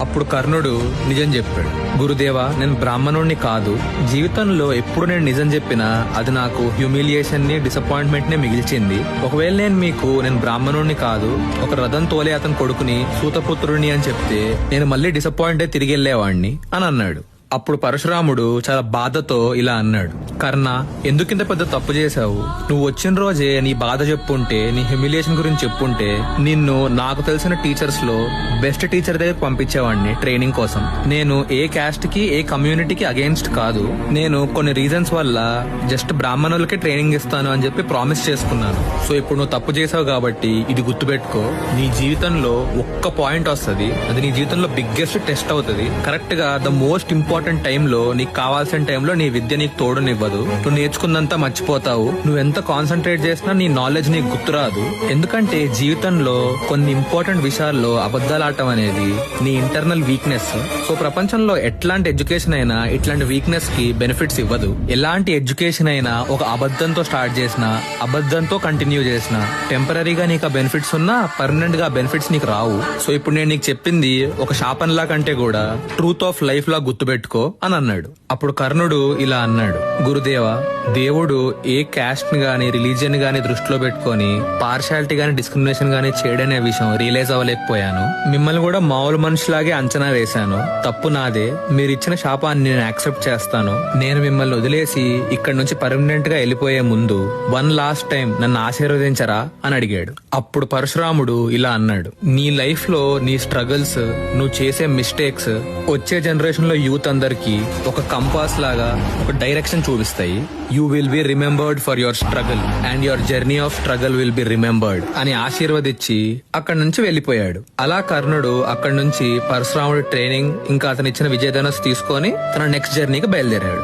అప్పుడు కర్ణుడు నిజం చెప్పాడు. గురుదేవా, నేను బ్రాహ్మణుణ్ణి కాదు. జీవితంలో ఎప్పుడు నేను నిజం చెప్పినా అది నాకు హ్యూమిలియేషన్ ని, డిసప్పాయింట్మెంట్ ని మిగిల్చింది. ఒకవేళ నేను బ్రాహ్మణుణ్ణి కాదు, ఒక రథం తోలే అతని కొడుకుని, సూతపుత్రుడిని అని చెప్తే నేను మళ్ళీ డిసప్పాయింట్ అయి తిరిగి వెళ్లేవాడిని అని అన్నాడు. అప్పుడు పరశురాముడు చాలా బాధతో ఇలా అన్నాడు. కర్ణ, ఎందుకింత పెద్ద తప్పు చేశావు? నువ్వు వచ్చిన రోజే నీ బాధ చెప్పుంటే, నీ హ్యూమిలియేషన్ గురించి చెప్పుంటే, నిన్ను నాకు తెలిసిన టీచర్స్ లో బెస్ట్ టీచర్ దగ్గర పంపించేవాడిని ట్రైనింగ్ కోసం. నేను ఏ క్యాస్ట్ కి, ఏ కమ్యూనిటీకి అగేన్స్ట్ కాదు. నేను కొన్ని రీజన్స్ వల్ల జస్ట్ బ్రాహ్మణులకే ట్రైనింగ్ ఇస్తాను అని చెప్పి ప్రామిస్ చేసుకున్నాను. సో ఇప్పుడు నువ్వు తప్పు చేసావు కాబట్టి ఇది గుర్తుపెట్టుకో. నీ జీవితంలో ఒక్క పాయింట్ వస్తుంది, అది నీ జీవితంలో బిగ్గెస్ట్ టెస్ట్ అవుతుంది. కరెక్ట్ గా ద మోస్ట్ ఇంపార్టెంట్ టైంలో, నీకు కావాల్సిన టైంలో నీ విద్య నీకు తోడునివ్వదు. నువ్వు నేర్చుకున్నంతా మర్చిపోతావు. నువ్వు ఎంత కాన్సన్ట్రేట్ చేసినా నీ నాలెడ్జ్ నీకు గుర్తురాదు. ఎందుకంటే జీవితంలో కొన్ని ఇంపార్టెంట్ విషయాల్లో అబద్ధాలు ఆడటం అనేది నీ ఇంటర్నల్ వీక్నెస్. సో ప్రపంచంలో ఎట్లాంటి ఎడ్యుకేషన్ అయినా ఇట్లాంటి వీక్నెస్ కి బెనిఫిట్స్ ఇవ్వదు. ఎలాంటి ఎడ్యుకేషన్ అయినా ఒక అబద్ధంతో స్టార్ట్ చేసినా, అబద్ధంతో కంటిన్యూ చేసినా, టెంపరీగా నీకు ఆ బెనిఫిట్స్ ఉన్నా పర్మనెంట్ గా బెనిఫిట్స్ నీకు రావు. సో ఇప్పుడు నేను నీకు చెప్పింది ఒక శాపంలా కంటే కూడా ట్రూత్ ఆఫ్ లైఫ్ లా గుర్తుపెట్టుకో అని అన్నాడు. అప్పుడు కర్ణుడు ఇలా అన్నాడు. గురుదేవా, దేవుడు ఏ క్యాస్ట్ ని గాని, రిలీజియన్ గాని దృష్టిలో పెట్టుకొని పార్షాలిటీ గాని, డిస్క్రిమినేషన్ గాని చేయడనే విషయం రియలైజ్ అవ్వలేకపోయాను. మిమ్మల్ని కూడా మామూలు మనుషులాగే అంచనా వేశాను. తప్పు నాదే. మీరు ఇచ్చిన శాపాన్ని నేను యాక్సెప్ట్ చేస్తాను. నేను మిమ్మల్ని వదిలేసి ఇక్కడ నుంచి పర్మనెంట్ గా వెళ్ళిపోయే ముందు వన్ లాస్ట్ టైం నన్ను ఆశీర్వదించరా అని అడిగాడు. అప్పుడు పరశురాముడు ఇలా అన్నాడు. నీ లైఫ్ లో నీ స్ట్రగుల్స్, నువ్వు చేసే మిస్టేక్స్ వచ్చే జనరేషన్ లో యూత్ అందరికి ఒక కంపాస్ లాగా ఒక డైరెక్షన్ చూపిస్తాయి. You will be remembered for your struggle and your journey of struggle will be remembered అని ఆశీర్వదించి అక్కడి నుంచి వెళ్లిపోయాడు. అలా కర్ణుడు అక్కడి నుంచి పరశురాముడి ట్రైనింగ్ ఇంకా అతను ఇచ్చిన విజయధనస్సు తీసుకొని తన నెక్స్ట్ జర్నీకి బయలుదేరాడు.